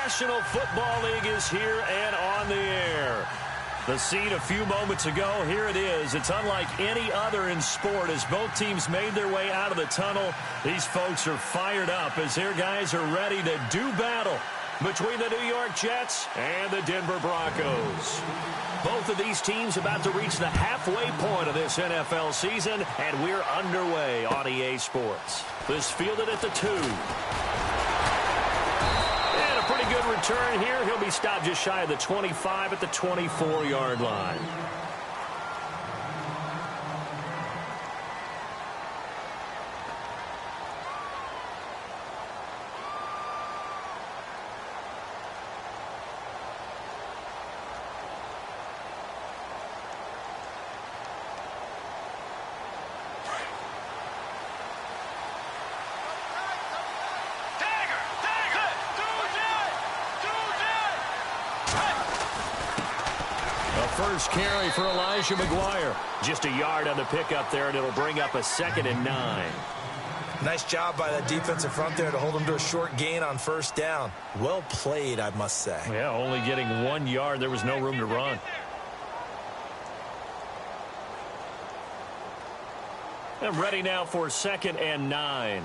National Football League is here and on the air. The scene a few moments ago, here it is. It's unlike any other in sport as both teams made their way out of the tunnel. These folks are fired up as their guys are ready to do battle between the New York Jets and the Denver Broncos. Both of these teams about to reach the halfway point of this NFL season, and we're underway on EA Sports. This fielded at the 2. And a pretty good return here. He'll be stopped just shy of the 25 at the 24-yard line. First carry for Elijah McGuire. Just a yard on the pickup there, and it'll bring up a 2nd and 9. Nice job by that defensive front there to hold him to a short gain on first down. Well played, I must say. Yeah, only getting 1 yard. There was no room to run. And ready now for 2nd and 9.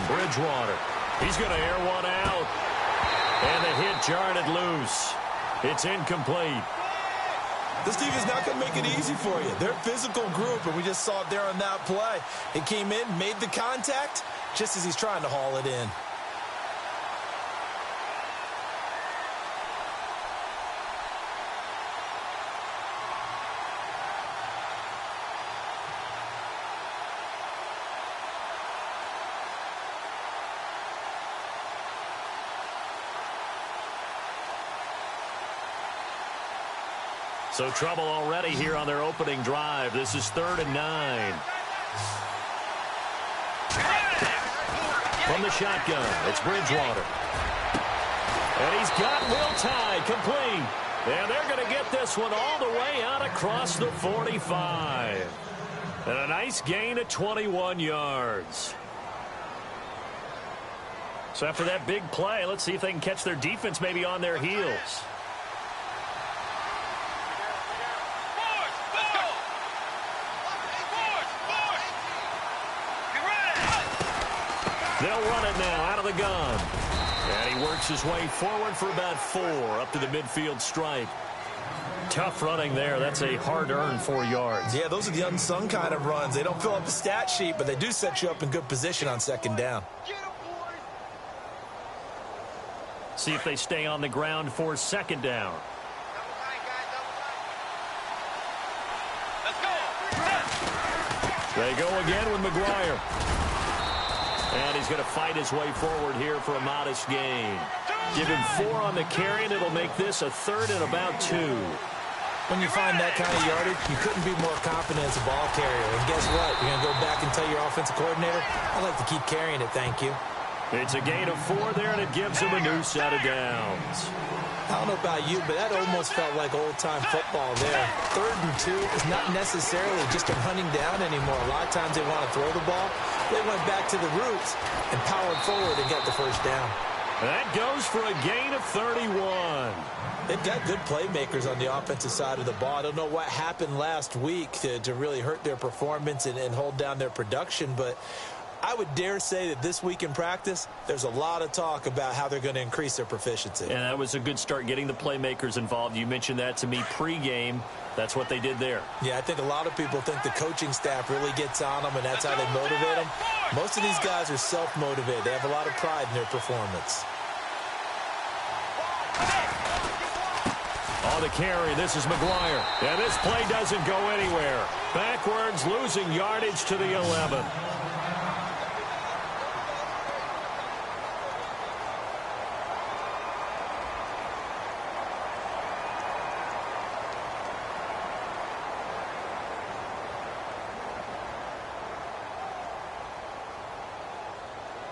Bridgewater. He's going to air one out. And the hit jarred it loose. It's incomplete. This team is not going to make it easy for you. They're a physical group, and we just saw it there on that play. It came in, made the contact, just as he's trying to haul it in. So trouble already here on their opening drive. This is 3rd and 9. From the shotgun, it's Bridgewater. And he's got Will Tye complete. And they're going to get this one all the way out across the 45. And a nice gain of 21 yards. So after that big play, let's see if they can catch their defense maybe on their heels. They'll run it now out of the gun. And he works his way forward for about 4 up to the midfield stripe. Tough running there. That's a hard-earned 4 yards. Yeah, those are the unsung kind of runs. They don't fill up the stat sheet, but they do set you up in good position on 2nd down. See if they stay on the ground for 2nd down. They go again with McGuire. And he's going to fight his way forward here for a modest gain. Give him 4 on the carry, and it'll make this a 3rd and about 2. When you find that kind of yardage, you couldn't be more confident as a ball carrier. And guess what? You're going to go back and tell your offensive coordinator, I'd like to keep carrying it, thank you. It's a gain of 4 there, and it gives him a new set of downs. I don't know about you, but that almost felt like old-time football there. 3rd and 2 is not necessarily just a running down anymore. A lot of times they want to throw the ball. They went back to the roots and powered forward and got the first down. That goes for a gain of 31. They've got good playmakers on the offensive side of the ball. I don't know what happened last week to really hurt their performance and hold down their production, but I would dare say that this week in practice, there's a lot of talk about how they're going to increase their proficiency. And that was a good start getting the playmakers involved. You mentioned that to me pregame. That's what they did there. Yeah, I think a lot of people think the coaching staff really gets on them, and that's how they motivate them. Most of these guys are self-motivated. They have a lot of pride in their performance. On the carry, this is McGuire. And this play doesn't go anywhere. Backwards, losing yardage to the 11.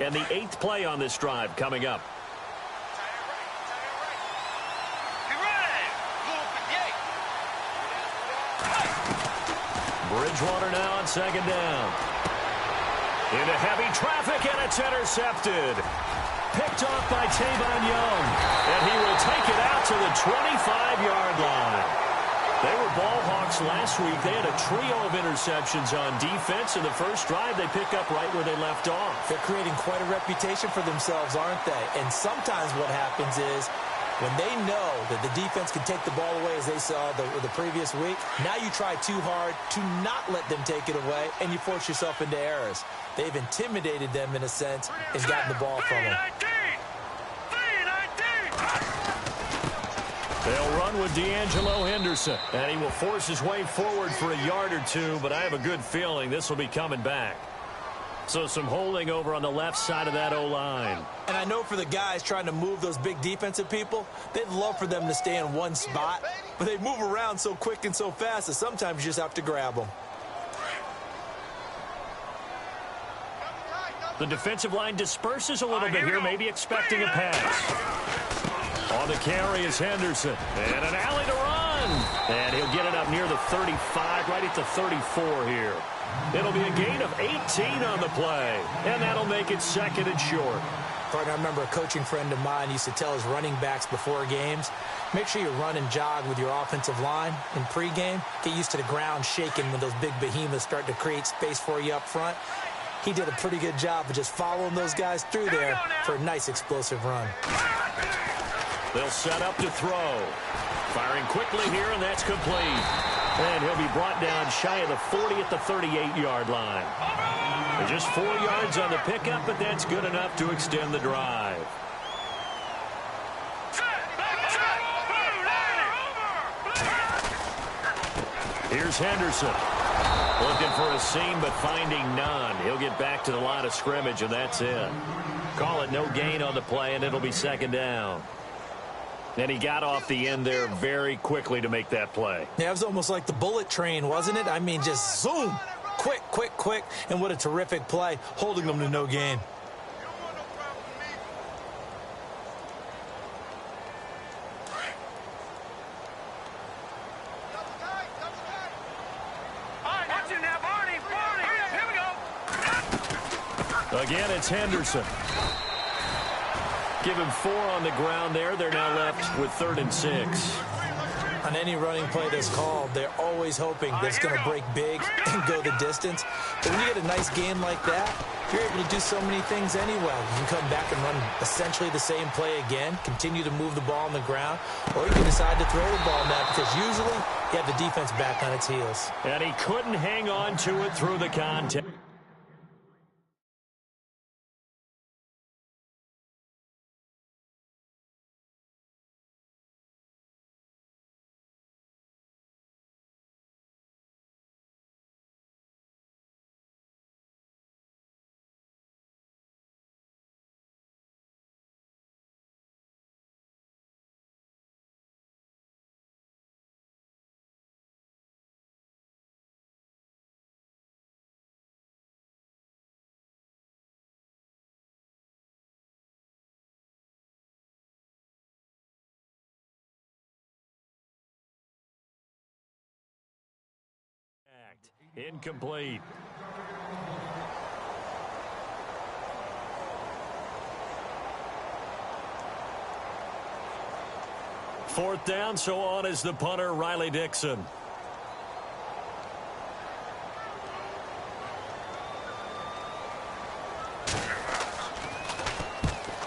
And the 8th play on this drive coming up. Bridgewater now on second down. Into heavy traffic, and it's intercepted. Picked off by Tavon Young. And he will take it out to the 25-yard line. They were ball hawks last week. They had a trio of interceptions on defense. In the first drive, they pick up right where they left off. They're creating quite a reputation for themselves, aren't they? And sometimes what happens is when they know that the defense can take the ball away, as they saw the previous week, now you try too hard to not let them take it away, and you force yourself into errors. They've intimidated them, in a sense, and gotten the ball from them. They'll run with D'Angelo Henderson, and he will force his way forward for a yard or two, but I have a good feeling this will be coming back. So some holding over on the left side of that O-line. And I know for the guys trying to move those big defensive people, they'd love for them to stay in one spot, but they move around so quick and so fast that sometimes you just have to grab them. The defensive line disperses a little bit here, maybe expecting a pass. On the carry is Henderson. And an alley to run. And he'll get it up near the 35, right at the 34 here. It'll be a gain of 18 on the play. And that'll make it second and short. Partner, I remember a coaching friend of mine used to tell his running backs before games, make sure you run and jog with your offensive line in pregame. Get used to the ground shaking when those big behemoths start to create space for you up front. He did a pretty good job of just following those guys through there for a nice explosive run. They'll set up to throw. Firing quickly here, and that's complete. And he'll be brought down shy of the 40 at the 38-yard line. They're just 4 yards on the pickup, but that's good enough to extend the drive. Here's Henderson. Looking for a seam, but finding none. He'll get back to the line of scrimmage, and that's it. Call it no gain on the play, and it'll be second down. And he got off the end there very quickly to make that play. Yeah, it was almost like the bullet train, wasn't it? I mean, just zoom. Quick, quick, quick. And what a terrific play, holding them to no gain. Again, it's Henderson. Give him 4 on the ground there. They're now left with 3rd and 6. On any running play that's called, they're always hoping that it's going to break big and go the distance. But when you get a nice game like that, you're able to do so many things anyway. You can come back and run essentially the same play again, continue to move the ball on the ground, or you can decide to throw the ball now because usually you have the defense back on its heels. And he couldn't hang on to it through the contest. Incomplete. Fourth down, so on is the punter, Riley Dixon.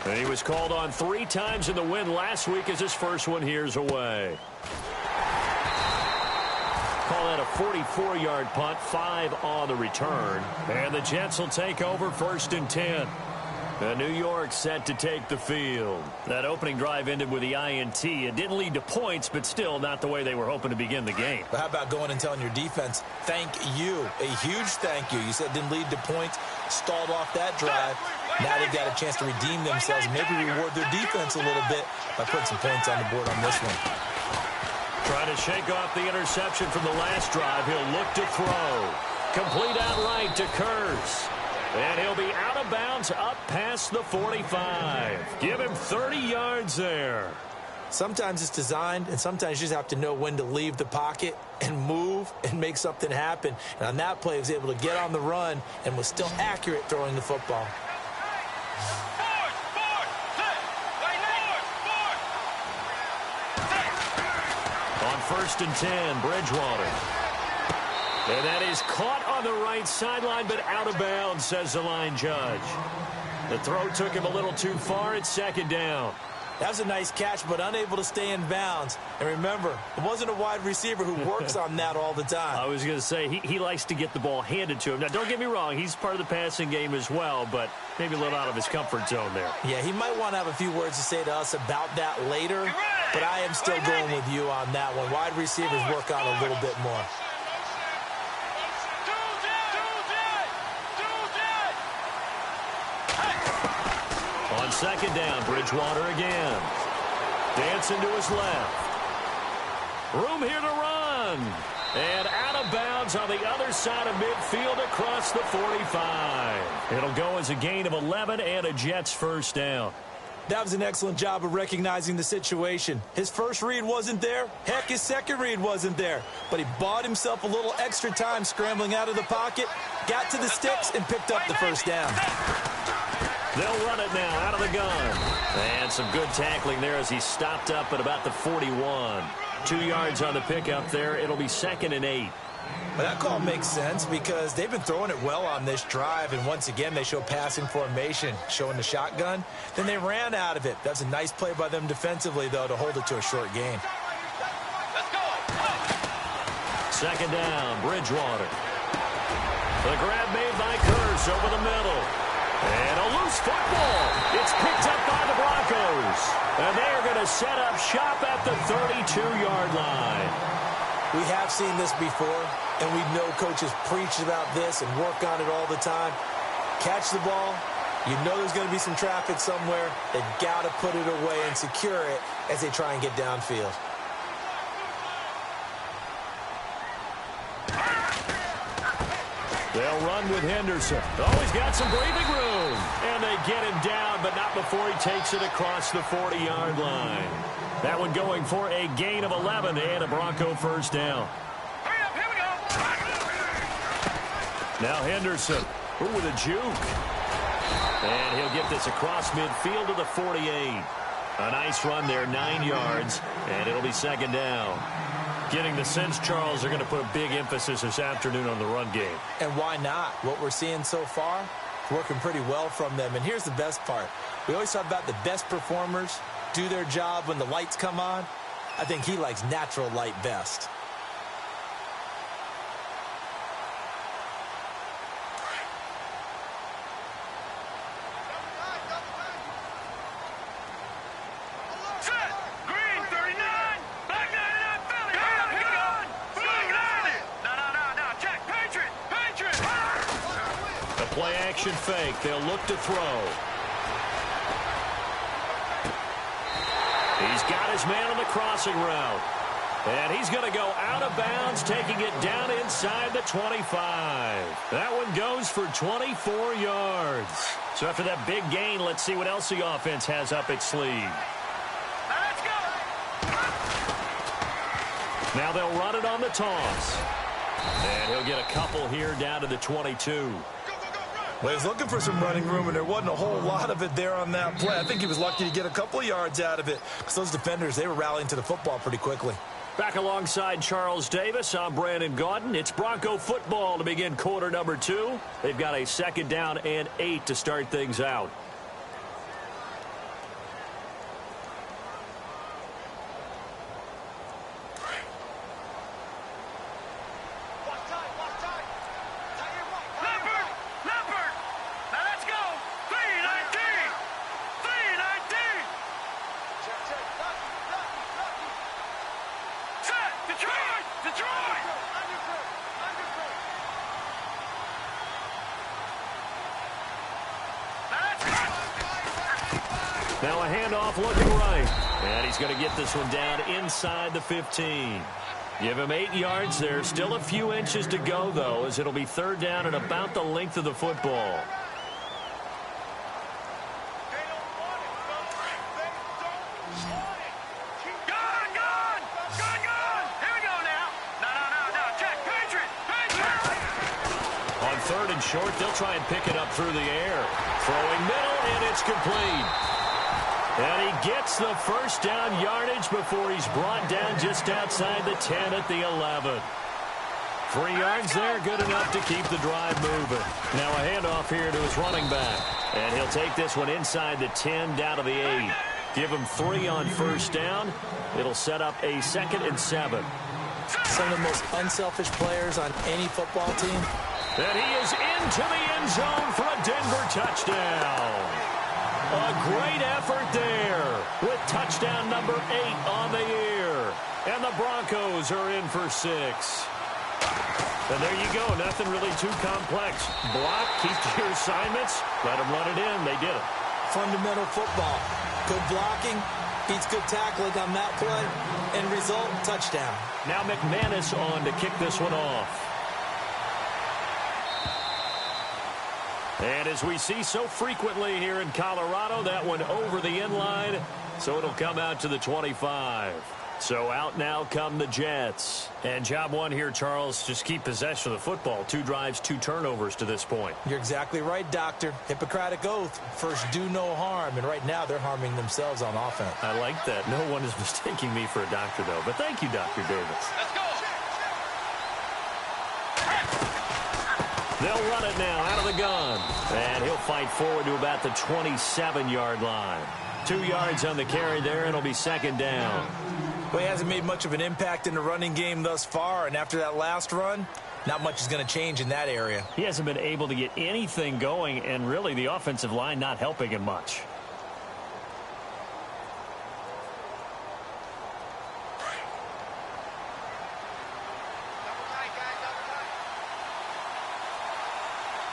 And he was called on 3 times in the win last week as his first one here's away. Call that a 44-yard punt, 5 on the return. And the Jets will take over 1st and 10. New York set to take the field. That opening drive ended with the INT. It didn't lead to points, but still not the way they were hoping to begin the game. But how about going and telling your defense, thank you, a huge thank you. You said it didn't lead to points, stalled off that drive. Now they've got a chance to redeem themselves and maybe reward their defense a little bit by putting some points on the board on this one. Trying to shake off the interception from the last drive. He'll look to throw. Complete outright to Kurz. And he'll be out of bounds up past the 45. Give him 30 yards there. Sometimes it's designed, and sometimes you just have to know when to leave the pocket and move and make something happen. And on that play, he was able to get on the run and was still accurate throwing the football. On 1st and 10, Bridgewater. And that is caught on the right sideline, but out of bounds, says the line judge. The throw took him a little too far. It's 2nd down. That was a nice catch, but unable to stay in bounds. And remember, it wasn't a wide receiver who works on that all the time. I was going to say, he likes to get the ball handed to him. Now, don't get me wrong. He's part of the passing game as well, but maybe a little out of his comfort zone there. Yeah, he might want to have a few words to say to us about that later, but I am still going with you on that one. Wide receivers work on a little bit more. On 2nd down, Bridgewater again. Dancing to his left. Room here to run. And out of bounds on the other side of midfield across the 45. It'll go as a gain of 11 and a Jets 1st down. That was an excellent job of recognizing the situation. His first read wasn't there. Heck, his second read wasn't there. But he bought himself a little extra time scrambling out of the pocket, got to the sticks, and picked up the 1st down. They'll run it now out of the gun. And some good tackling there as he stopped up at about the 41. 2 yards on the pickup there. It'll be 2nd and 8. Well, that call makes sense because they've been throwing it well on this drive, and once again they show passing formation, showing the shotgun. Then they ran out of it. That's a nice play by them defensively, though, to hold it to a short gain. 2nd down, Bridgewater. The grab made by Kearse over the middle. And a loose football. It's picked up by the Broncos. And they are going to set up shop at the 32-yard line. We have seen this before, and we know coaches preach about this and work on it all the time. Catch the ball. You know there's going to be some traffic somewhere. They've got to put it away and secure it as they try and get downfield. They'll run with Henderson. Oh, he's got some breathing room. And they get him down, but not before he takes it across the 40-yard line. That one going for a gain of 11 and a Bronco 1st down. Hurry up, here we go. Now Henderson, with a juke. And he'll get this across midfield to the 48. A nice run there, 9 yards, and it'll be 2nd down. Getting the sense, Charles, they're going to put a big emphasis this afternoon on the run game. And why not? What we're seeing so far, working pretty well from them. And here's the best part. We always talk about the best performers do their job when the lights come on. I think he likes natural light best. Play-action fake. They'll look to throw. He's got his man on the crossing route. And he's going to go out of bounds, taking it down inside the 25. That one goes for 24 yards. So after that big gain, let's see what else the offense has up its sleeve. Let's go. Now they'll run it on the toss. And he'll get a couple here down to the 22. Well, he's looking for some running room, and there wasn't a whole lot of it there on that play. I think he was lucky to get a couple of yards out of it because those defenders, they were rallying to the football pretty quickly. Back alongside Charles Davis, I'm Brandon Gaudin. It's Bronco football to begin quarter number 2. They've got a 2nd down and 8 to start things out. Now a handoff looking right. And he's going to get this one down inside the 15. Give him 8 yards there. Still a few inches to go, though, as it'll be 3rd down and about the length of the football. 3rd and short. They'll try and pick it up through the air. Throwing middle, and it's complete. And he gets the first down yardage before he's brought down just outside the 10 at the 11. 3 yards there, good enough to keep the drive moving. Now a handoff here to his running back. And he'll take this one inside the 10 down to the 8. Give him 3 on first down. It'll set up a 2nd and 7. Some of the most unselfish players on any football team. And he is into the end zone for a Denver touchdown. A great effort there with touchdown number 8 on the year. And the Broncos are in for 6. And there you go. Nothing really too complex. Block, keep to your assignments, let them run it in. They did it. Fundamental football. Good blocking, beats good tackling on that play. End result, touchdown. Now McManus on to kick this one off. And as we see so frequently here in Colorado, that one over the end line, so it'll come out to the 25. So out now come the Jets. And job one here, Charles, just keep possession of the football. 2 drives, 2 turnovers to this point. You're exactly right, Doctor. Hippocratic oath. First, do no harm. And right now, they're harming themselves on offense. I like that. No one is mistaking me for a doctor, though. But thank you, Dr. Davis. Let's go. They'll run it now out of the gun. And he'll fight forward to about the 27-yard line. 2 yards on the carry there, and it'll be 2nd down. Well, he hasn't made much of an impact in the running game thus far, and after that last run, not much is going to change in that area. He hasn't been able to get anything going, and really the offensive line not helping him much.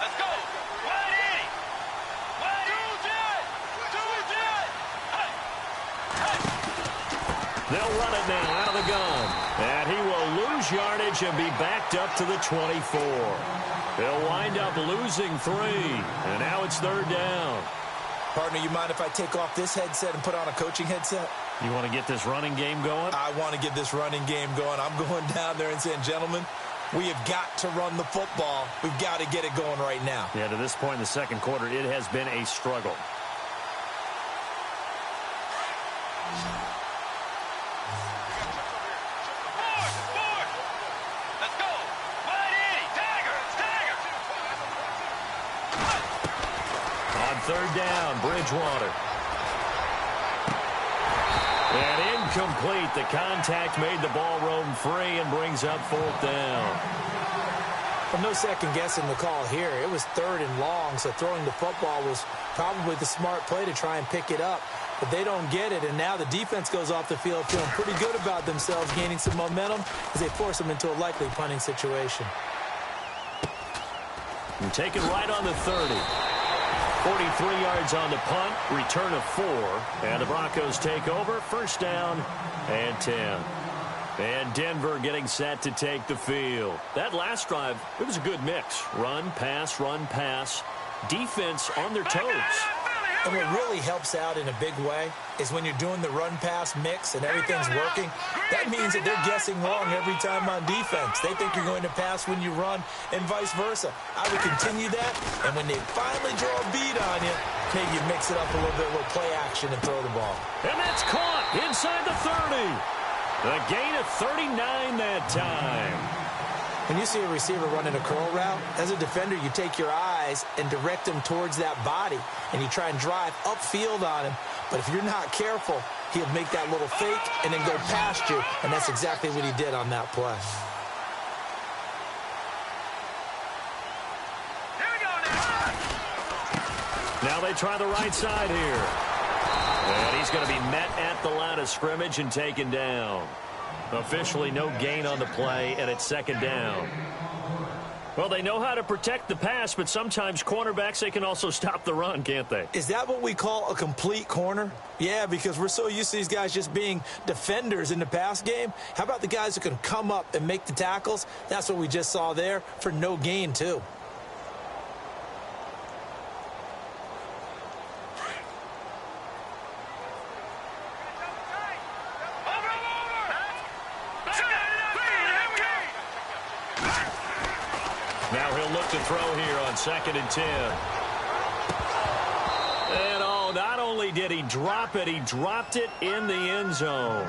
Let's go. Wide 80. Wide 80. They'll run it now out of the gun. And he will lose yardage and be backed up to the 24. They'll wind up losing 3. And now it's 3rd down. Partner, you mind if I take off this headset and put on a coaching headset? You want to get this running game going? I want to get this running game going. I'm going down there and saying, gentlemen, we have got to run the football. We've got to get it going right now. Yeah, to this point in the 2nd quarter, it has been a struggle. Let's go. Wide 80. Tiger. On 3rd down, Bridgewater. And incomplete. The contact made the ball roam free and brings up 4th down. Well, no second guessing the call here. It was 3rd and long, so throwing the football was probably the smart play to try and pick it up. But they don't get it, and now the defense goes off the field feeling pretty good about themselves, gaining some momentum as they force them into a likely punting situation. And taken right on the 30. 43 yards on the punt, return of 4, and the Broncos take over, 1st down and 10. And Denver getting set to take the field. That last drive, it was a good mix. Run, pass, defense on their toes. And what really helps out in a big way is when you're doing the run-pass mix and everything's working, that means that they're guessing wrong every time on defense. They think you're going to pass when you run and vice versa. I would continue that, and when they finally draw a beat on you, maybe you mix it up a little bit, a little play action and throw the ball. And that's caught inside the 30. A gain of 39 that time. When you see a receiver running a curl route, as a defender, you take your eyes and direct them towards that body, and you try and drive upfield on him. But if you're not careful, he'll make that little fake and then go past you, and that's exactly what he did on that play. Here we go now. Now they try the right side here. And he's going to be met at the line of scrimmage and taken down. Officially no gain on the play, and it's 2nd down. Well, they know how to protect the pass, but sometimes cornerbacks, they can also stop the run, can't they? Is that what we call a complete corner? Yeah, because we're so used to these guys just being defenders in the pass game. How about the guys who can come up and make the tackles? That's what we just saw there for no gain, too. Now he'll They'll look to throw here on 2nd and 10. And oh, not only did he drop it, he dropped it in the end zone.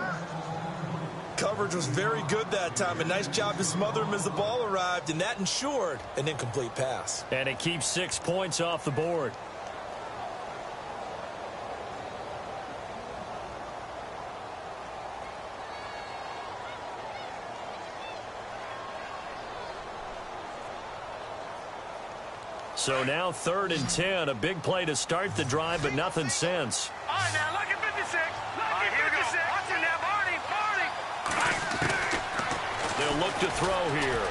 Coverage was very good that time. A nice job to smother him as the ball arrived, and that ensured an incomplete pass. And it keeps 6 points off the board. So now 3rd and 10, a big play to start the drive, but nothing since. All right, now, look at 56. Look at 56. Watch him now, Barney. They'll look to throw here.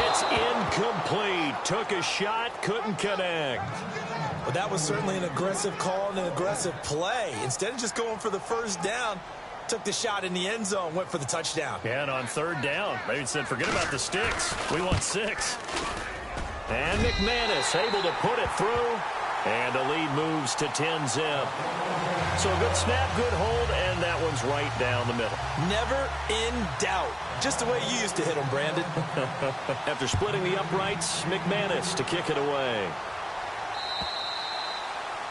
It's incomplete. Took a shot, couldn't connect. Well, that was certainly an aggressive call and an aggressive play. Instead of just going for the first down, took the shot in the end zone, went for the touchdown. And on 3rd down, they said, forget about the sticks. We want 6. And McManus able to put it through. And the lead moves to 10-zip. So a good snap, good hold, and that one's right down the middle. Never in doubt. Just the way you used to hit them, Brandon. After splitting the uprights, McManus to kick it away.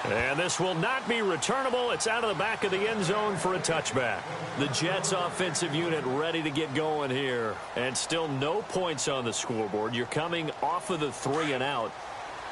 And this will not be returnable. It's out of the back of the end zone for a touchback. The Jets offensive unit ready to get going here. And still no points on the scoreboard. You're coming off of the 3 and out.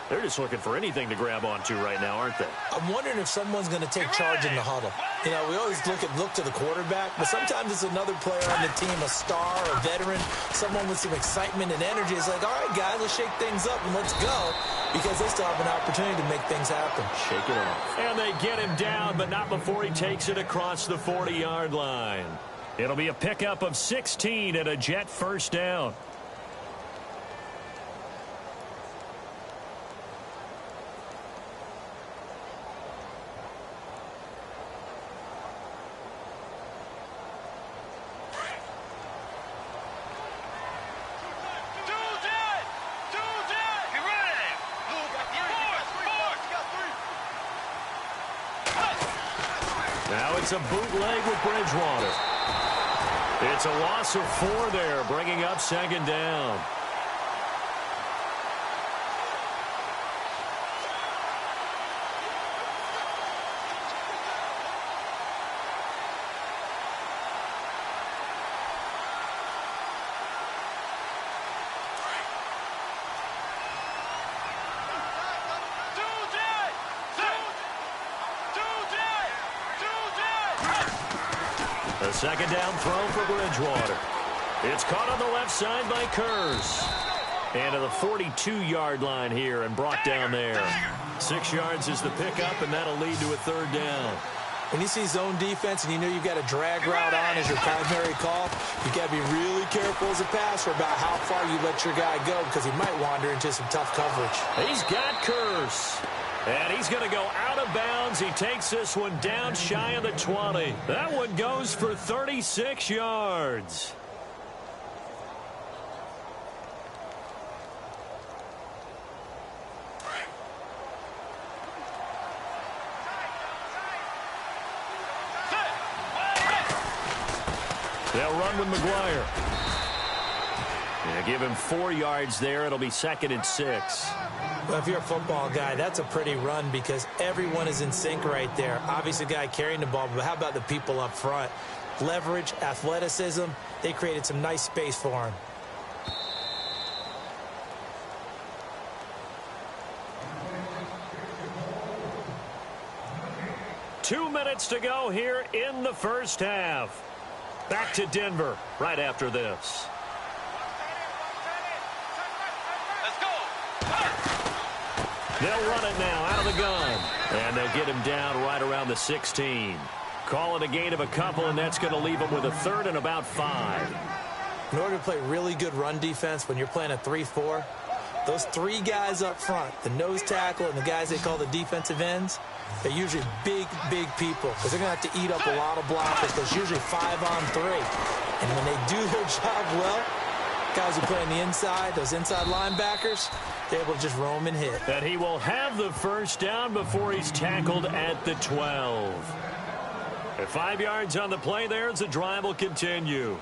They're just looking for anything to grab onto right now, aren't they? I'm wondering if someone's going to take charge in the huddle. You know, we always look to the quarterback, but sometimes it's another player on the team, a star, a veteran, someone with some excitement and energy. It's like, all right, guys, let's shake things up and let's go, because they still have an opportunity to make things happen. Shake it off. And they get him down, but not before he takes it across the 40-yard line. It'll be a pickup of 16 and a Jet first down. Now it's a bootleg with Bridgewater. It's a loss of 4 there, bringing up 2nd down. A 2nd down throw for Bridgewater. It's caught on the left side by Kurz. And to the 42-yard line here and brought down there. 6 yards is the pickup, and that'll lead to a 3rd down. When you see zone defense and you know you've got a drag route on as your primary call, you've got to be really careful as a passer about how far you let your guy go, because he might wander into some tough coverage. He's got Kurz. And he's going to go out of bounds. He takes this one down shy of the 20. That one goes for 36 yards. They'll run with McGuire. Yeah, give him 4 yards there. It'll be 2nd and 6. Well, if you're a football guy, that's a pretty run because everyone is in sync right there. Obviously, the guy carrying the ball, but how about the people up front? Leverage, athleticism, they created some nice space for him. Two minutes to go here in the first half. Back to Denver right after this. They'll run it now out of the gun. And they'll get him down right around the 16. Call it a gain of a couple, and that's going to leave them with a 3rd and about 5. In order to play really good run defense when you're playing a 3-4, those 3 guys up front, the nose tackle and the guys they call the defensive ends, they're usually big, big people because they're going to have to eat up a lot of blockers. There's usually 5 on 3. And when they do their job well, guys who play on the inside, those inside linebackers, they're able to just roam and hit. And he will have the first down before he's tackled at the 12. At 5 yards on the play there, as the drive will continue.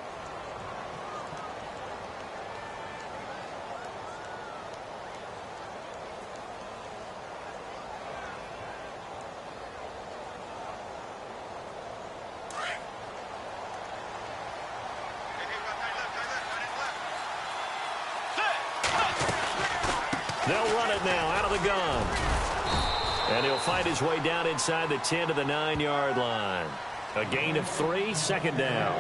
They'll run it now out of the gun. And he'll find his way down inside the 10 to the 9-yard line. A gain of 3, second down.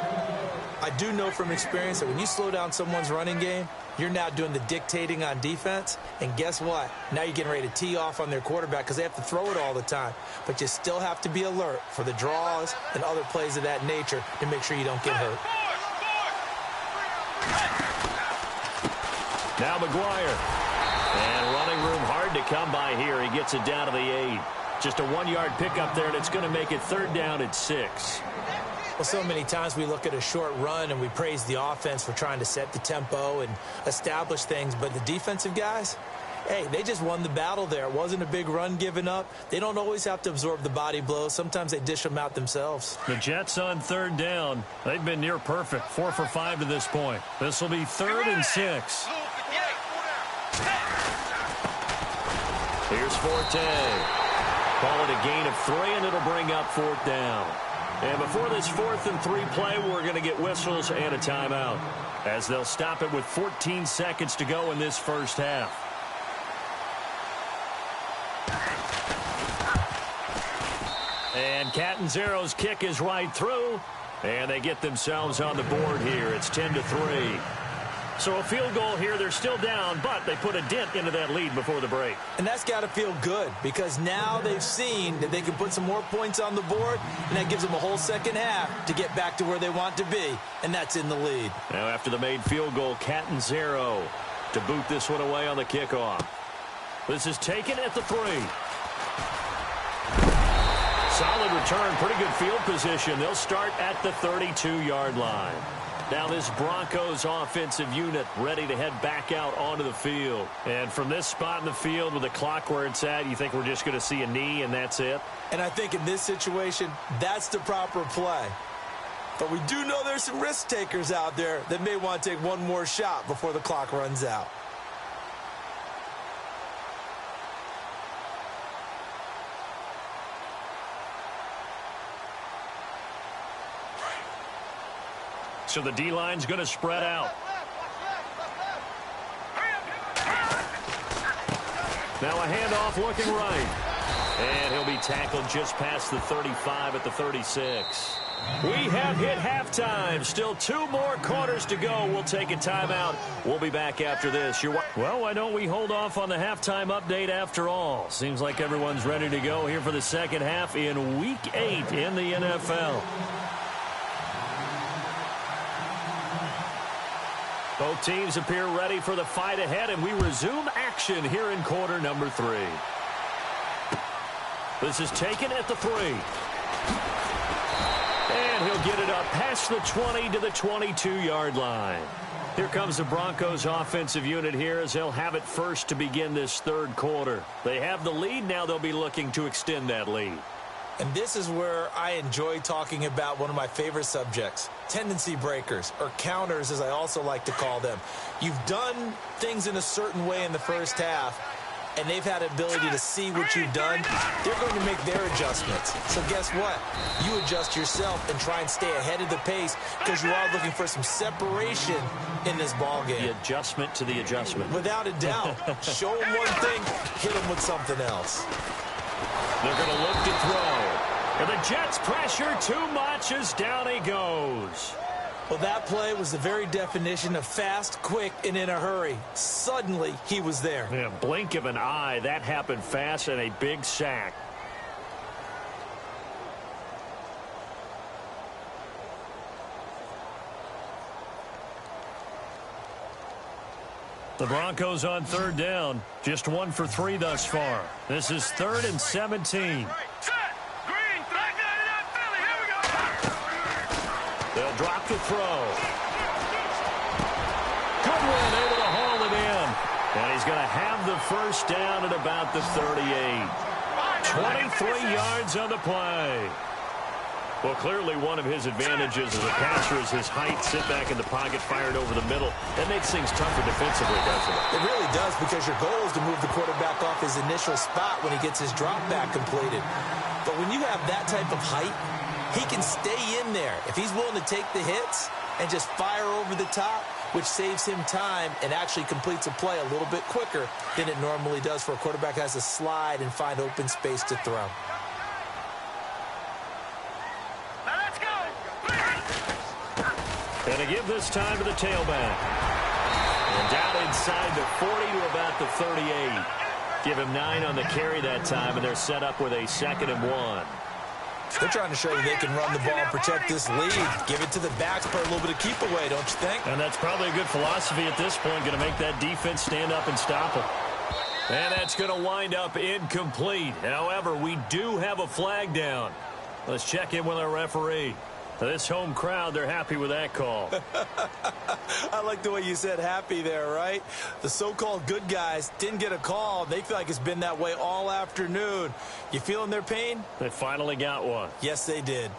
I do know from experience that when you slow down someone's running game, you're now doing the dictating on defense. And guess what? Now you're getting ready to tee off on their quarterback because they have to throw it all the time. But you still have to be alert for the draws and other plays of that nature to make sure you don't get hurt. Now McGuire. And running room hard to come by here. He gets it down to the 8. Just a 1-yard pickup there, and it's going to make it third down at 6. Well, so many times we look at a short run and we praise the offense for trying to set the tempo and establish things. But the defensive guys, hey, they just won the battle there. It wasn't a big run given up. They don't always have to absorb the body blows. Sometimes they dish them out themselves. The Jets on third down. They've been near perfect. 4 for 5 to this point. This will be third and 6. Here's Forte. Call it a gain of 3, and it'll bring up fourth down. And before this 4th and 3 play, we're going to get whistles and a timeout, as they'll stop it with 14 seconds to go in this first half. And Catanzaro's kick is right through, and they get themselves on the board here. It's 10-3. So a field goal here. They're still down, but they put a dent into that lead before the break. And that's got to feel good because now they've seen that they can put some more points on the board, and that gives them a whole second half to get back to where they want to be, and that's in the lead. Now after the made field goal, Catanzaro to boot this one away on the kickoff. This is taken at the 3. Solid return, pretty good field position. They'll start at the 32-yard line. Now this Broncos offensive unit ready to head back out onto the field. And from this spot in the field with the clock where it's at, you think we're just going to see a knee and that's it? And I think in this situation, that's the proper play. But we do know there's some risk takers out there that may want to take one more shot before the clock runs out. So the D-line's going to spread out. Now a handoff looking right. And he'll be tackled just past the 35 at the 36. We have hit halftime. Still 2 more quarters to go. We'll take a timeout. We'll be back after this. Well, why don't we hold off on the halftime update after all? Seems like everyone's ready to go here for the second half in Week 8 in the NFL. Both teams appear ready for the fight ahead, and we resume action here in quarter number 3. This is taken at the 3. And he'll get it up past the 20 to the 22-yard line. Here comes the Broncos offensive unit here as they'll have it first to begin this third quarter. They have the lead. Now they'll be looking to extend that lead. And this is where I enjoy talking about one of my favorite subjects, tendency breakers, or counters as I also like to call them. You've done things in a certain way in the first half, and they've had the ability to see what you've done. They're going to make their adjustments. So guess what? You adjust yourself and try and stay ahead of the pace because you are looking for some separation in this ball game. The adjustment to the adjustment. Without a doubt. Show them one thing, hit them with something else. They're going to look to throw. And the Jets pressure too much as down he goes. Well, that play was the very definition of fast, quick, and in a hurry. Suddenly, he was there. Yeah, blink of an eye. That happened fast and a big sack. The Broncos on third down. Just 1 for 3 thus far. This is 3rd and 17. They'll drop the throw. Goodwin able to haul it in. And he's going to have the first down at about the 38. 23 yards on the play. Well, clearly one of his advantages as a passer is his height. Sit back in the pocket, fired over the middle. That makes things tougher defensively, doesn't it? It really does, because your goal is to move the quarterback off his initial spot when he gets his drop back completed. But when you have that type of height, he can stay in there. If he's willing to take the hits and just fire over the top, which saves him time and actually completes a play a little bit quicker than it normally does for a quarterback that has to slide and find open space to throw. Now let's go. And to give this time to the tailback. And down inside the 40 to about the 38. Give him 9 on the carry that time, and they're set up with a 2nd and 1. They're trying to show you they can run the ball and protect this lead. Give it to the backs for a little bit of keep away, don't you think? And that's probably a good philosophy at this point, going to make that defense stand up and stop them. And that's going to wind up incomplete. However, we do have a flag down. Let's check in with our referee. This home crowd, they're happy with that call. I like the way you said happy there, right? The so-called good guys didn't get a call. They feel like it's been that way all afternoon. You feeling their pain? They finally got one. Yes, they did.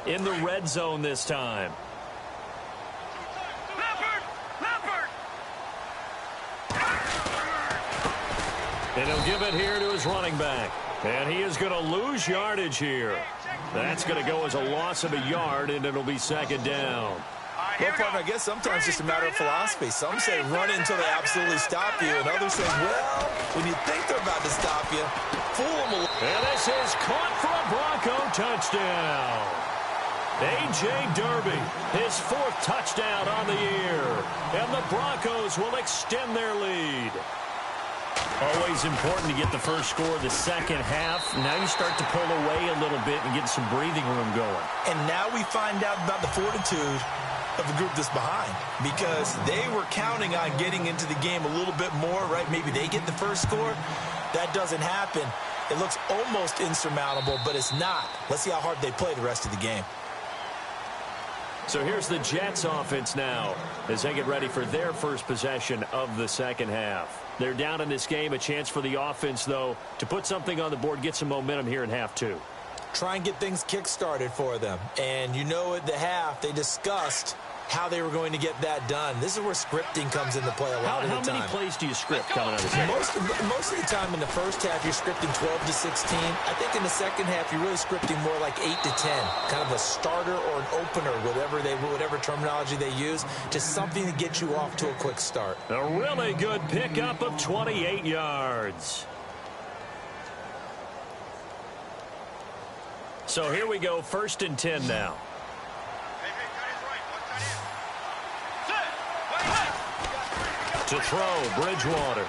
In the red zone this time. And he'll give it here to his running back. And he is going to lose yardage here. That's going to go as a loss of a yard, and it'll be 2nd down. Well, partner, I guess sometimes it's just a matter of philosophy. Some say run until they absolutely stop you, and others say, well, when you think they're about to stop you, fool them a little. And this is caught for a Bronco touchdown. A.J. Derby, his 4th touchdown on the year. And the Broncos will extend their lead. Always important to get the first score of the second half. Now you start to pull away a little bit and get some breathing room going. And now we find out about the fortitude of the group that's behind, because they were counting on getting into the game a little bit more, right? Maybe they get the first score. That doesn't happen. It looks almost insurmountable, but it's not. Let's see how hard they play the rest of the game. So here's the Jets offense now as they get ready for their first possession of the second half. They're down in this game. A chance for the offense, though, to put something on the board, get some momentum here in half 2. Try and get things kick-started for them. And you know at the half, they discussed how they were going to get that done. This is where scripting comes into play a lot of the time. How many plays do you script coming out of this game? Most of the time in the first half, you're scripting 12 to 16. I think in the second half, you're really scripting more like 8 to 10. Kind of a starter or an opener, whatever terminology they use, just something to get you off to a quick start. A really good pickup of 28 yards. So here we go, 1st and 10 now. To throw, Bridgewater.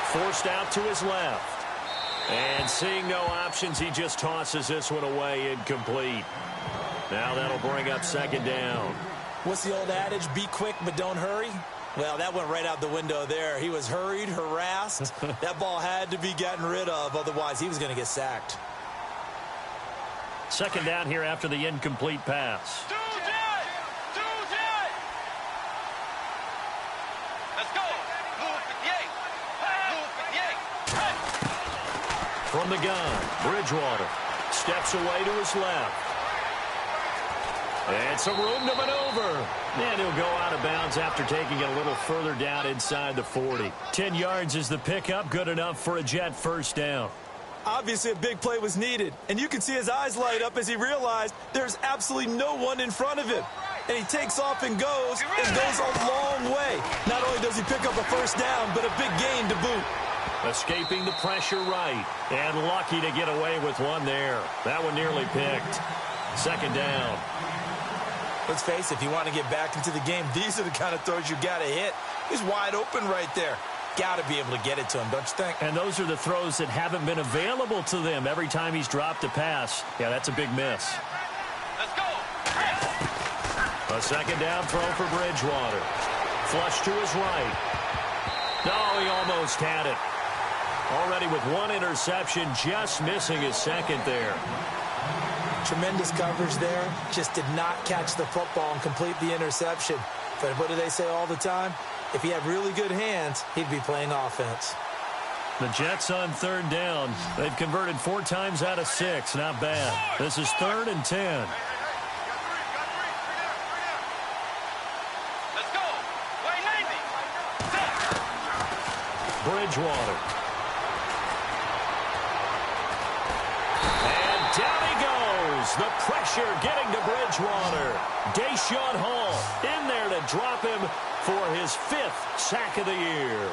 Forced out to his left. And seeing no options, he just tosses this one away, incomplete. Now that'll bring up 2nd down. What's the old adage? Be quick, but don't hurry. Well, that went right out the window there. He was hurried, harassed. That ball had to be gotten rid of, otherwise he was going to get sacked. 2nd down here after the incomplete pass. From the gun, Bridgewater steps away to his left. And some room to maneuver. And he'll go out of bounds after taking it a little further down inside the 40. 10 yards is the pickup, good enough for a Jet 1st down. Obviously, a big play was needed, and you can see his eyes light up as he realized there's absolutely no one in front of him. And he takes off and goes a long way. Not only does he pick up a 1st down, but a big gain to boot. Escaping the pressure right, and lucky to get away with one there. That one nearly picked. 2nd down. Let's face it, if you want to get back into the game, these are the kind of throws you got to hit. He's wide open right there. Got to be able to get it to him, don't you think? And those are the throws that haven't been available to them every time he's dropped a pass. Yeah, that's a big miss. Let's go. A 2nd down throw for Bridgewater. Flush to his right. No, he almost had it. Already with 1 interception, just missing his 2nd there. Tremendous coverage there. Just did not catch the football and complete the interception. But what do they say all the time? If he had really good hands, he'd be playing offense. The Jets on 3rd down. They've converted 4 times out of 6. Not bad. This is 3rd and 10. Let's go. Way 90. Bridgewater. goes. The pressure getting to Bridgewater. Deshaun Hall in there to drop him for his 5th sack of the year.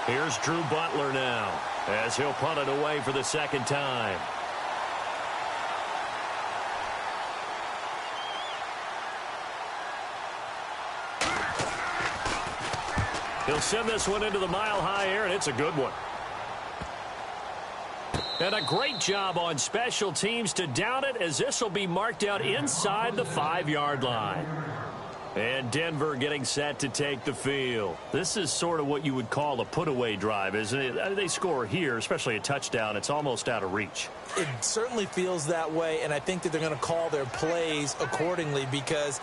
Here's Drew Butler now as he'll punt it away for the 2nd time. He'll send this one into the mile-high air, and it's a good one. And a great job on special teams to down it, as this will be marked out inside the 5-yard line. And Denver getting set to take the field. This is sort of what you would call a put-away drive, isn't it? They score here, especially a touchdown. It's almost out of reach. It certainly feels that way, and I think that they're going to call their plays accordingly, because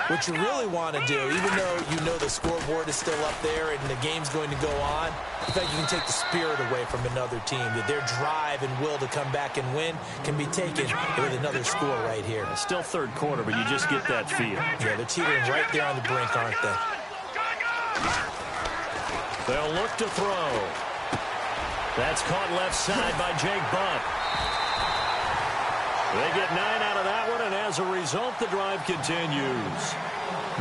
what you really want to do, even though you know the scoreboard is still up there and the game's going to go on, in fact, you can take the spirit away from another team, that their drive and will to come back and win can be taken with another score right here. It's still 3rd quarter, but you just get that feel. Yeah, they're teetering right there on the brink, aren't they? They'll look to throw. That's caught left side by Jake Butt. They get 9 out of that one, and as a result, the drive continues.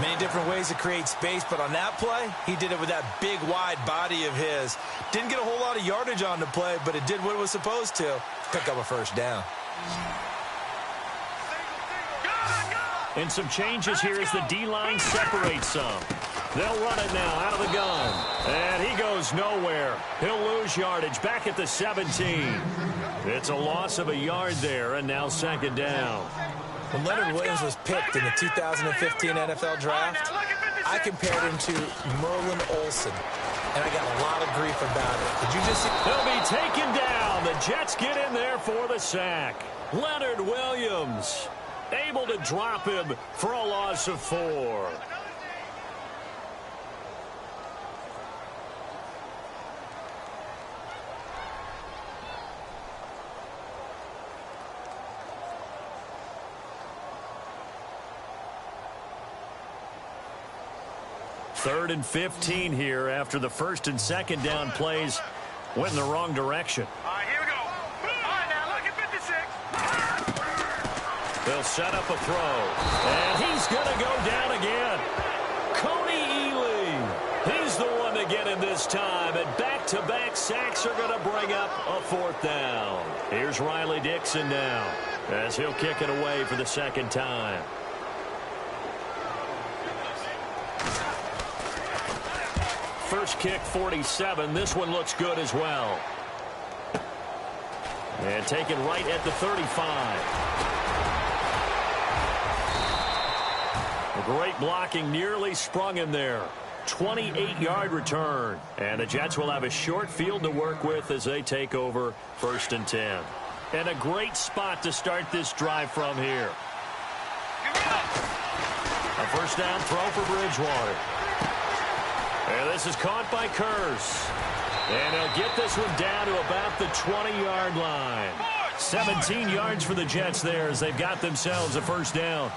Many different ways to create space, but on that play, he did it with that big, wide body of his. Didn't get a whole lot of yardage on the play, but it did what it was supposed to. Pick up a 1st down. And some changes here as the D-line separates some. They'll run it now out of the gun. And he goes nowhere. He'll lose yardage back at the 17. It's a loss of a yard there, and now 2nd down. When Leonard Williams was picked in the 2015 NFL Draft, I compared him to Merlin Olsen, and I got a lot of grief about it. Did you just see? He'll be taken down. The Jets get in there for the sack. Leonard Williams able to drop him for a loss of 4. Third and 15 here after the 1st and 2nd down plays went in the wrong direction. All right, here we go. All right, now look at 56. They'll set up a throw. And he's going to go down again. Coney Ely. He's the one to get him this time. And back-to-back sacks are going to bring up a 4th down. Here's Riley Dixon now as he'll kick it away for the 2nd time. First kick, 47. This one looks good as well. And taken right at the 35. Great blocking, nearly sprung him there. 28-yard return. And the Jets will have a short field to work with as they take over 1st and 10. And a great spot to start this drive from here. A 1st down throw for Bridgewater. And this is caught by Curse. And he'll get this one down to about the 20-yard line. 17 yards for the Jets there as they've got themselves a 1st down.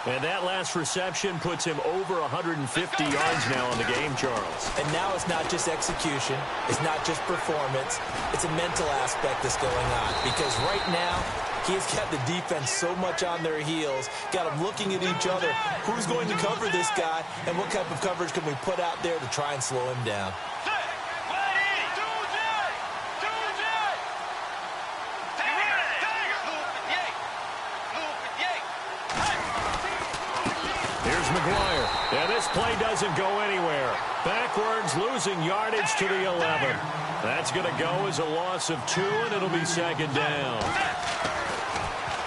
And that last reception puts him over 150 yards now on the game, Charles. And now it's not just execution. It's not just performance. It's a mental aspect that's going on. Because right now, he's got the defense so much on their heels, got them looking at each other. Who's going to cover this guy, and what type of coverage can we put out there to try and slow him down? Here's McGuire. And this play doesn't go anywhere. Backwards, losing yardage to the 11. That's going to go as a loss of 2, and it'll be 2nd down.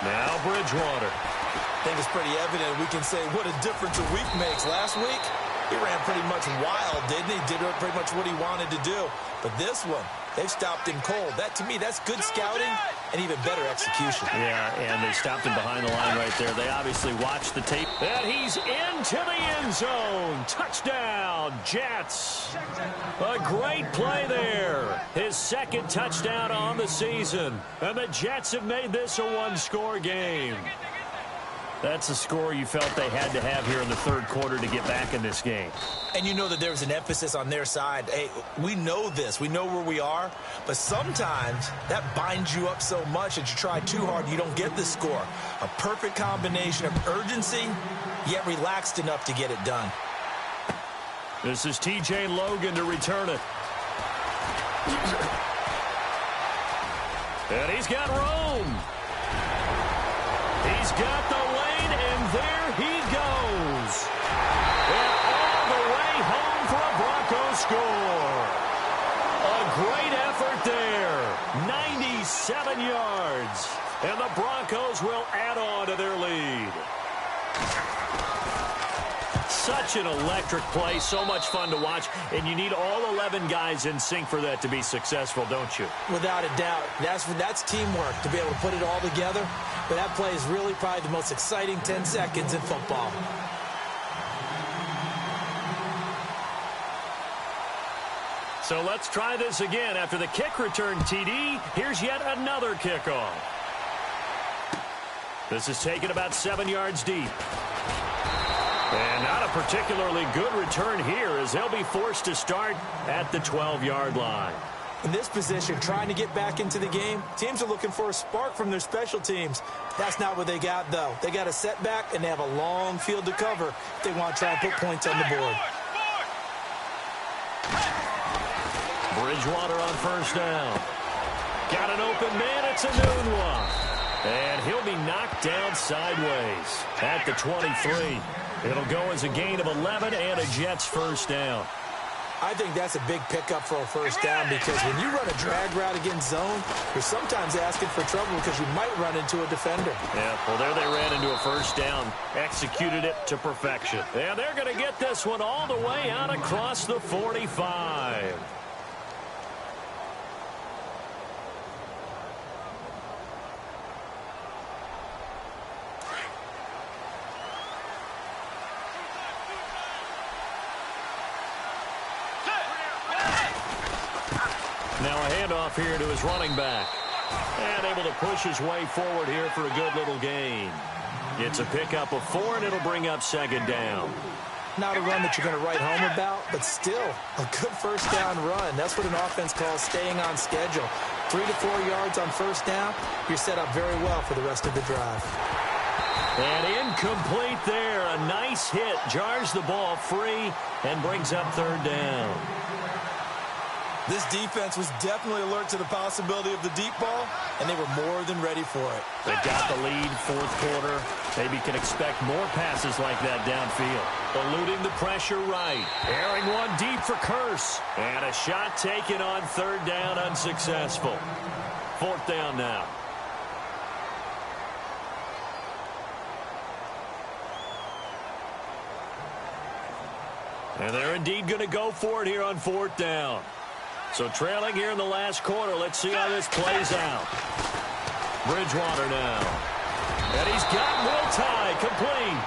Now Bridgewater. I think it's pretty evident we can say what a difference a week makes. Last week, he ran pretty much wild, didn't he? Did pretty much what he wanted to do. But this one, they've stopped him cold. That, to me, that's good scouting and even better execution. Yeah, and they stopped him behind the line right there. They obviously watched the tape. And he's into the end zone. Touchdown, Jets. A great play there. His 2nd touchdown on the season. And the Jets have made this a 1-score game. That's a score you felt they had to have here in the third quarter to get back in this game. And you know that there was an emphasis on their side. Hey, we know this. We know where we are. But sometimes that binds you up so much that you try too hard, you don't get the score. A perfect combination of urgency, yet relaxed enough to get it done. This is T.J. Logan to return it. And he's got room. He's got the lane, and there he goes. And all the way home for a Broncos score. A great effort there. 97 yards. And the Broncos will add on to their lead. Such an electric play, so much fun to watch, and you need all 11 guys in sync for that to be successful, don't you? Without a doubt. That's teamwork to be able to put it all together. But that play is really probably the most exciting 10 seconds in football. So let's try this again. After the kick return TD, here's yet another kickoff. This is taken about 7 yards deep. And not a particularly good return here as they'll be forced to start at the 12-yard line. In this position, trying to get back into the game, teams are looking for a spark from their special teams. That's not what they got, though. They got a setback, and they have a long field to cover if they want to try and put points on the board. Bridgewater on first down. Got an open man. It's a noon one. And he'll be knocked down sideways at the 23. It'll go as a gain of 11 and a Jets first down. I think that's a big pickup for a first down because when you run a drag route against zone, you're sometimes asking for trouble because you might run into a defender. Yeah, well, there they ran into a first down, executed it to perfection. And they're going to get this one all the way out across the 45. Now a handoff here to his running back. And able to push his way forward here for a good little gain. It's a pickup of 4, and it'll bring up second down. Not a run that you're going to write home about, but still a good first down run. That's what an offense calls staying on schedule. 3 to 4 yards on first down, you're set up very well for the rest of the drive. And incomplete there. A nice hit. Jars the ball free and brings up third down. This defense was definitely alert to the possibility of the deep ball, and they were more than ready for it. They've got the lead, fourth quarter. Maybe can expect more passes like that downfield. Eluding the pressure right. Airing one deep for Curse. And a shot taken on third down, unsuccessful. Fourth down now. And they're indeed going to go for it here on fourth down. So trailing here in the last quarter. Let's see how this plays out. Bridgewater now. And he's got Wiltye complete.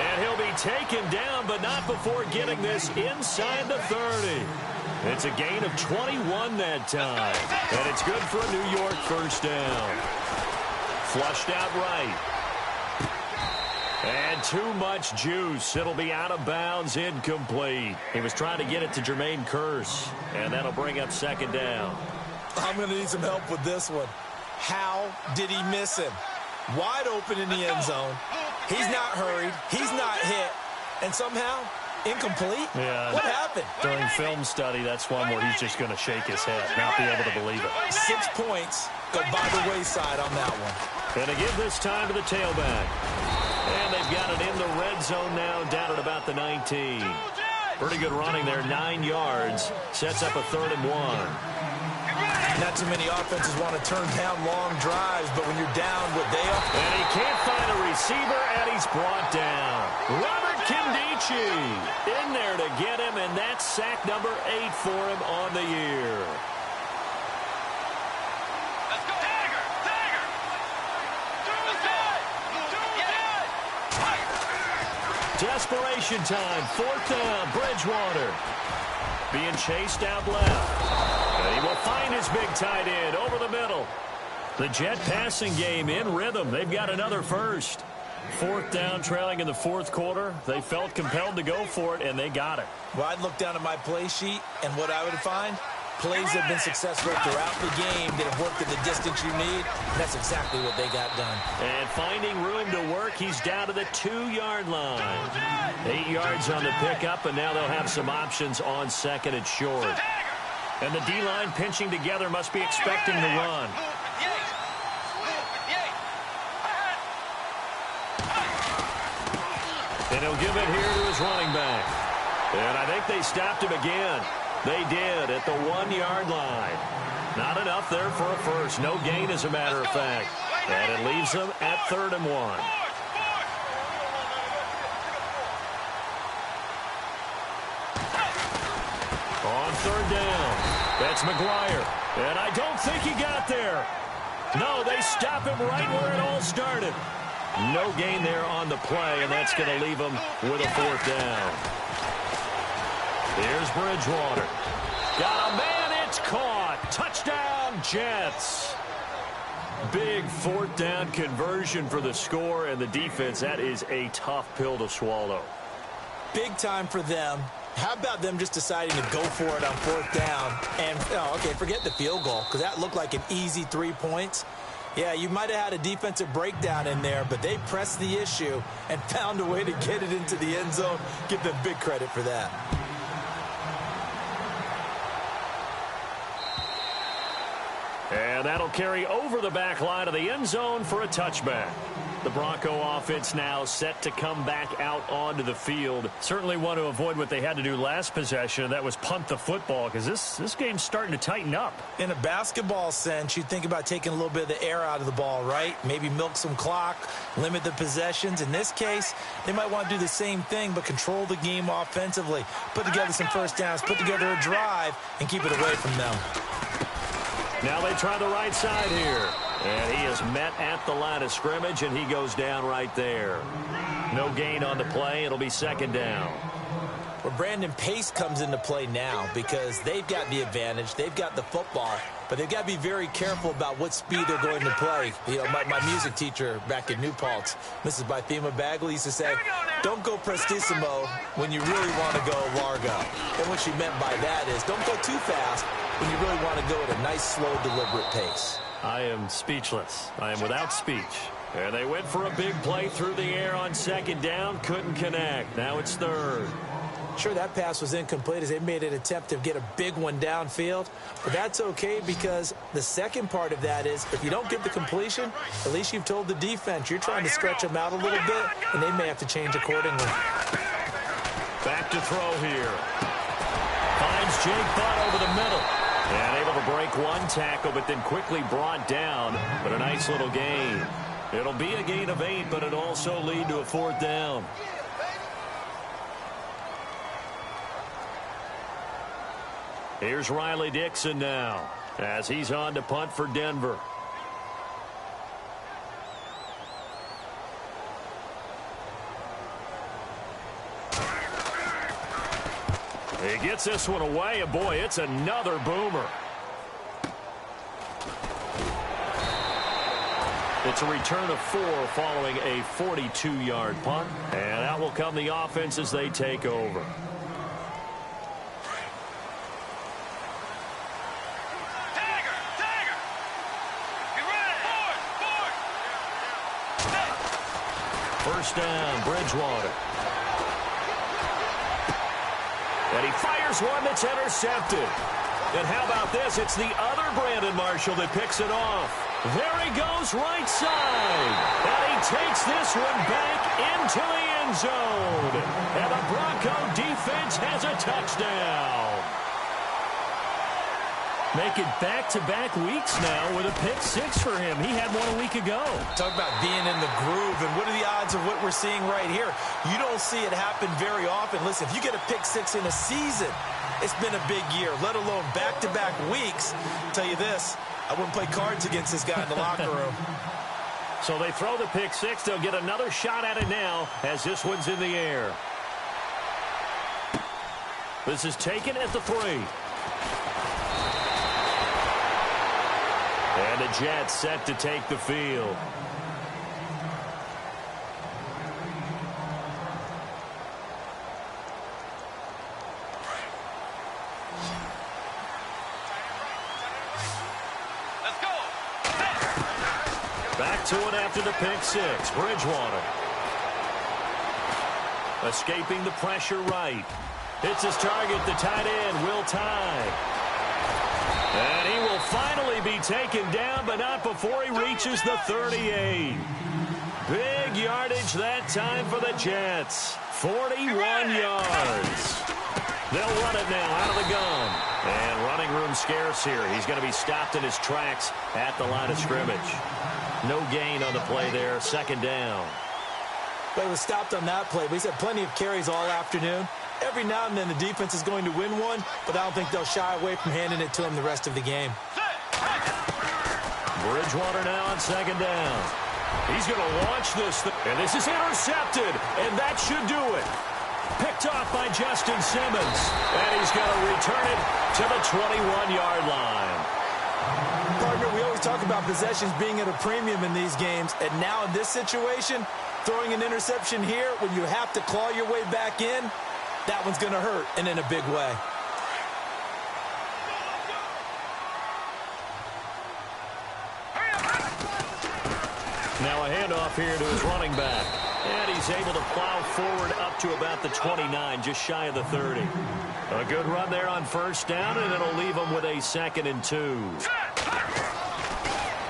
And he'll be taken down, but not before getting this inside the 30. It's a gain of 21 that time. And it's good for a New York first down. Flushed out right. And too much juice. It'll be out of bounds, incomplete. He was trying to get it to Jermaine Kearse, and that'll bring up second down. I'm going to need some help with this one. How did he miss him? Wide open in the end zone. He's not hurried. He's not hit. And somehow, incomplete? Yeah. What happened? During film study, that's one where he's just going to shake his head, not be able to believe it. 6 points go by the wayside on that one. And to give this time to the tailback. And they've got it in the red zone now, down at about the 19. Pretty good running there, 9 yards. Sets up a 3rd and 1. Not too many offenses want to turn down long drives, but when you're down what they are. And he can't find a receiver, and he's brought down. Robert Kindici in there to get him, and that's sack number 8 for him on the year. Desperation time, 4th down, Bridgewater. Being chased out left. And he will find his big tight end over the middle. The Jet passing game in rhythm. They've got another first. Fourth down, trailing in the fourth quarter. They felt compelled to go for it, and they got it. Well, I'd look down at my play sheet, and what I would find, plays have been successful throughout the game that have worked at the distance you need, and that's exactly what they got done. And finding room to work, he's down to the 2-yard line. 8 yards on the pickup, and now they'll have some options on second and short. And the D-line pinching together must be expecting the run. And he'll give it here to his running back. And I think they stopped him again. They did at the 1-yard line. Not enough there for a first. No gain, as a matter of fact. And it leaves them at 3rd and 1. On 3rd down. That's McGuire. And I don't think he got there. No, they stop him right where it all started. No gain there on the play, and that's going to leave them with a 4th down. Here's Bridgewater. Got a man, it's caught. Touchdown, Jets. Big 4th down conversion for the score, and the defense, that is a tough pill to swallow. Big time for them. How about them just deciding to go for it on 4th down? And, okay, forget the field goal, because that looked like an easy 3 points. Yeah, you might have had a defensive breakdown in there, but they pressed the issue and found a way to get it into the end zone. Give them big credit for that. And that'll carry over the back line of the end zone for a touchback. The Bronco offense now set to come back out onto the field. Certainly want to avoid what they had to do last possession, and that was punt the football, because this game's starting to tighten up. In a basketball sense, you think about taking a little bit of the air out of the ball, right? Maybe milk some clock, limit the possessions. In this case, they might want to do the same thing, but control the game offensively. Put together some first downs, put together a drive, and keep it away from them. Now they try the right side here. And he is met at the line of scrimmage, and he goes down right there. No gain on the play. It'll be 2nd down. Well, Brandon, pace comes into play now because they've got the advantage. They've got the football, but they've got to be very careful about what speed they're going to play. You know, my music teacher back in New Paltz, Mrs. Bythema Bagley, used to say, don't go prestissimo when you really want to go largo. And what she meant by that is don't go too fast when you really want to go at a nice, slow, deliberate pace. I am speechless. I am without speech. And they went for a big play through the air on 2nd down. Couldn't connect. Now it's 3rd. Sure, that pass was incomplete as they made an attempt to get a big one downfield. But that's okay because the second part of that is if you don't get the completion, at least you've told the defense you're trying to stretch them out a little bit, and they may have to change accordingly. Back to throw here. Finds Jake Butt over the middle. And able to break one tackle, but then quickly brought down. But a nice little gain. It'll be a gain of 8, but it'll also lead to a 4th down. Here's Riley Dixon now as he's on to punt for Denver. He gets this one away, and boy, it's another boomer. It's a return of 4 following a 42-yard punt. And out will come the offense as they take over. First down, Bridgewater. And he fires one that's intercepted. And how about this? It's the other Brandon Marshall that picks it off. There he goes right side. And he takes this one back into the end zone. And the Bronco defense has a touchdown. Making back-to-back weeks now with a pick 6 for him. He had one a week ago. Talk about being in the groove, and what are the odds of what we're seeing right here? You don't see it happen very often. Listen, if you get a pick 6 in a season, it's been a big year, let alone back-to-back weeks. I'll tell you this, I wouldn't play cards against this guy in the locker room. So they throw the pick 6. They'll get another shot at it now as this one's in the air. This is taken at the 3. And the Jets set to take the field. Back to it after the pick six. Bridgewater. Escaping the pressure right. Hits his target, the tight end, Will Tye. And he will finally be taken down, but not before he reaches the 38. Big yardage that time for the Jets. 41 yards. They'll run it now out of the gun. And running room scarce here. He's going to be stopped in his tracks at the line of scrimmage. No gain on the play there. Second down. But he was stopped on that play. But he's had plenty of carries all afternoon. Every now and then the defense is going to win one, but I don't think they'll shy away from handing it to him the rest of the game. Bridgewater now on second down. He's going to launch this, and this is intercepted, and that should do it. Picked off by Justin Simmons, and he's going to return it to the 21-yard line. Partner, we always talk about possessions being at a premium in these games, and now in this situation, throwing an interception here when you have to claw your way back in, that one's going to hurt, and in a big way. Now a handoff here to his running back. And he's able to plow forward up to about the 29, just shy of the 30. A good run there on first down, and it'll leave him with a 2nd and 2.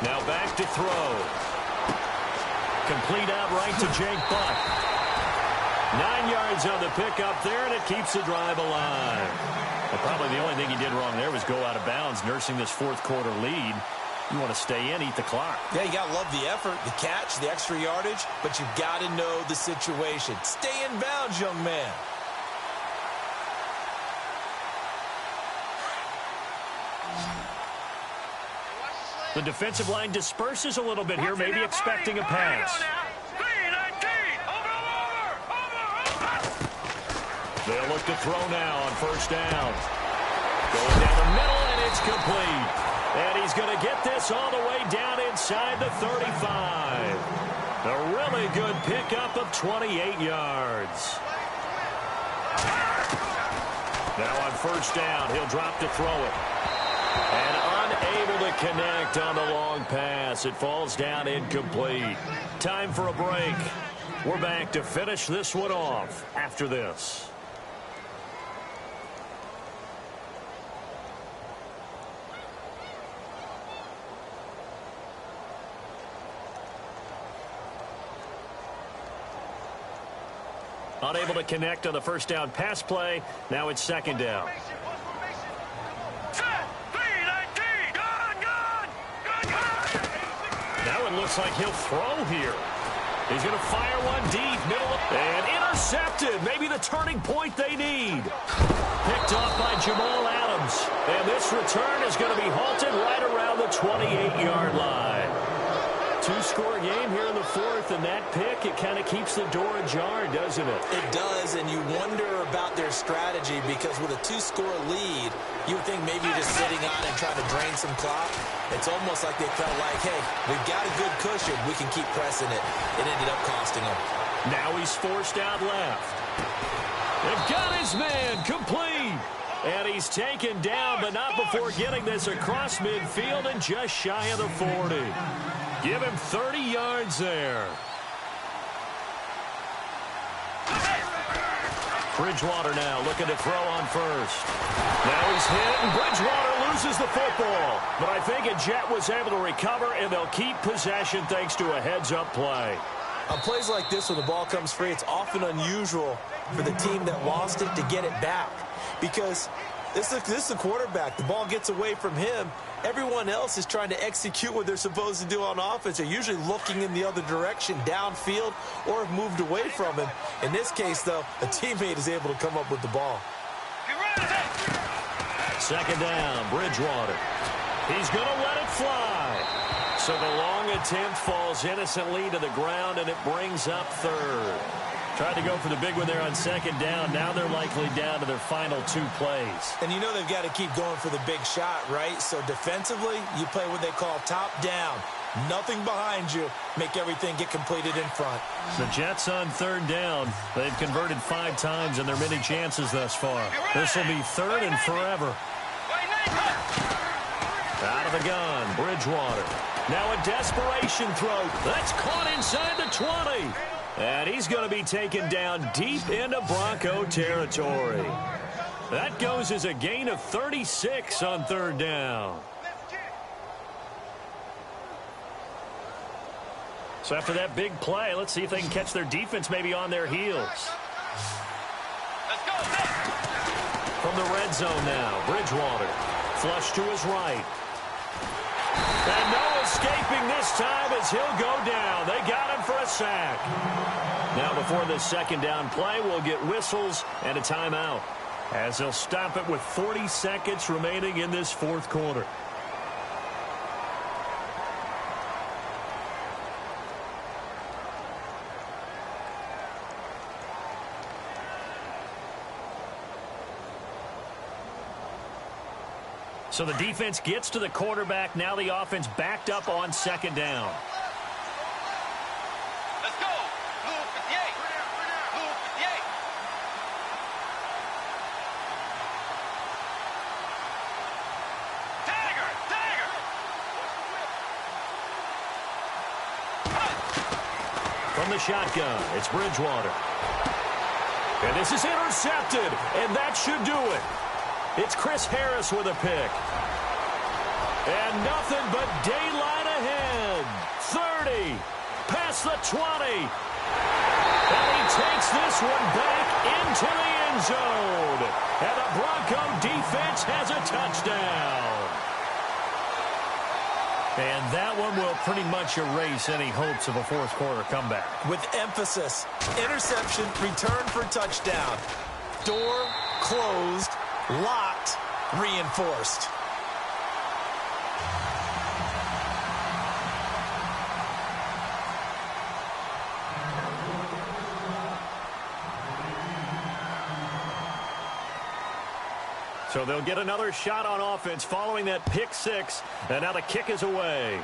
Now back to throw. Complete out right to Jake Buck. 9 yards on the pickup there, and it keeps the drive alive. Well, probably the only thing he did wrong there was go out of bounds, nursing this fourth quarter lead. You want to stay in, eat the clock. Yeah, you got to love the effort, the catch, the extra yardage, but you've got to know the situation. Stay in bounds, young man. The defensive line disperses a little bit here, maybe expecting a pass. They'll look to throw now on first down. Going down the middle, and it's complete. And he's going to get this all the way down inside the 35. A really good pickup of 28 yards. Now on first down, he'll drop to throw it. And unable to connect on the long pass. It falls down incomplete. Time for a break. We're back to finish this one off after this. Unable to connect on the first down pass play. Now it's second down. Now it looks like he'll throw here. He's going to fire one deep, middle, and intercepted. Maybe the turning point they need. Picked off by Jamal Adams. And this return is going to be halted right around the 28-yard line. Two-score game here in the fourth, and that pick, it kind of keeps the door ajar, doesn't it? It does, and you wonder about their strategy because with a two-score lead, you would think maybe you're just sitting on and trying to drain some clock. It's almost like they felt like, hey, we've got a good cushion. We can keep pressing it. It ended up costing them. Now he's forced out left. They've got his man complete. And he's taken down, but not before getting this across midfield and just shy of the 40. Give him 30 yards there. Bridgewater now looking to throw on first. Now he's hit, and Bridgewater loses the football. But I think a Jet was able to recover, and they'll keep possession thanks to a heads-up play. On plays like this when the ball comes free, it's often unusual for the team that lost it to get it back. Because this is the quarterback. The ball gets away from him. Everyone else is trying to execute what they're supposed to do on offense. They're usually looking in the other direction, downfield, or have moved away from him. In this case, though, a teammate is able to come up with the ball. Second down, Bridgewater. He's going to let it fly. So the long attempt falls innocently to the ground, and it brings up third. Tried to go for the big one there on second down. Now they're likely down to their final 2 plays. And you know they've got to keep going for the big shot, right? So defensively, you play what they call top down. Nothing behind you. Make everything get completed in front. The Jets on third down. They've converted 5 times in their many chances thus far. This will be third and forever. Out of the gun, Bridgewater. Now a desperation throw. That's caught inside the 20. And he's going to be taken down deep into Bronco territory. That goes as a gain of 36 on third down. So after that big play, let's see if they can catch their defense maybe on their heels. Let's go. From the red zone now, Bridgewater. Flush to his right. And no escaping this time as he'll go down. They got him for a sack. Now before this second down play, we'll get whistles and a timeout, as they'll stop it with 40 seconds remaining in this fourth quarter. So the defense gets to the quarterback. Now the offense backed up on second down. Let's go. Blue 58. Blue 58. Dagger. Dagger. From the shotgun, it's Bridgewater. And this is intercepted, and that should do it. It's Chris Harris with a pick. And nothing but daylight ahead. 30. Past the 20. And he takes this one back into the end zone. And the Bronco defense has a touchdown. And that one will pretty much erase any hopes of a fourth quarter comeback. With emphasis. Interception, return for touchdown. Door closed. Locked, reinforced. So they'll get another shot on offense following that pick six, and now the kick is away.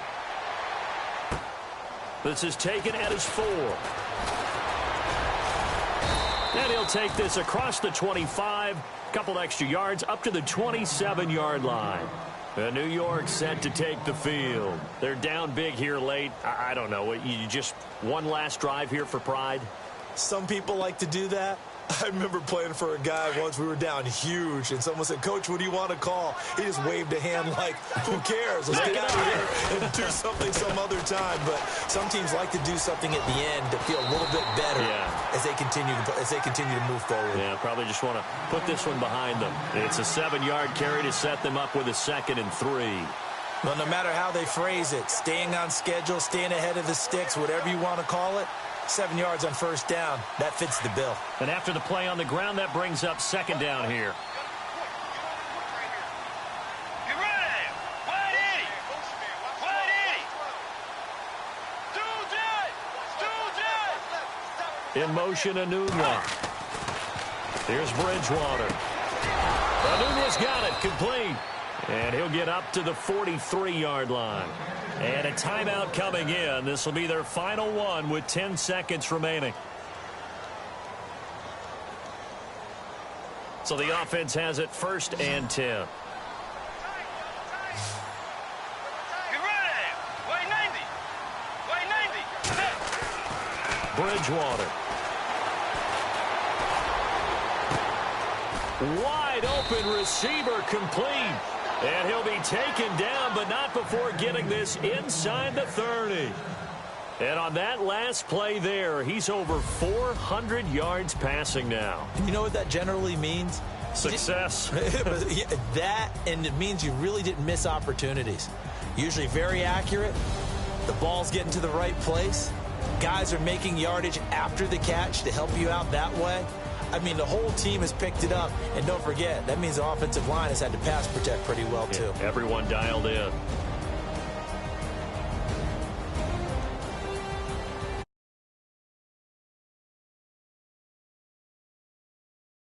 This is taken at his 4. And he'll take this across the 25. Couple extra yards up to the 27-yard line. And New York set to take the field. They're down big here late. I don't know. You just one last drive here for pride? Some people like to do that. I remember playing for a guy once. We were down huge, and someone said, "Coach, what do you want to call?" He just waved a hand like, "Who cares? Let's get out of here and do something some other time." But some teams like to do something at the end to feel a little bit better as they continue to move forward. Yeah, probably just want to put this one behind them. It's a 7-yard carry to set them up with a 2nd and 3. Well, no matter how they phrase it, staying on schedule, staying ahead of the sticks, whatever you want to call it, 7 yards on first down. That fits the bill. And after the play on the ground, that brings up second down here. Get ready. Wide 80. Wide 80. In motion, Anunwa. Here's Bridgewater. Anunwa's got it, complete. And he'll get up to the 43-yard line. And a timeout coming in. This will be their final one with 10 seconds remaining. So the offense has it 1st and 10. Get ready. Wide 90. Wide 90. Bridgewater. Wide open receiver complete. And he'll be taken down, but not before getting this inside the 30. And on that last play there, he's over 400 yards passing now. You know what that generally means? Success. That, and it means you really didn't miss opportunities. Usually very accurate. The ball's getting to the right place. Guys are making yardage after the catch to help you out that way. I mean, the whole team has picked it up. And don't forget, that means the offensive line has had to pass protect pretty well, too. Everyone dialed in.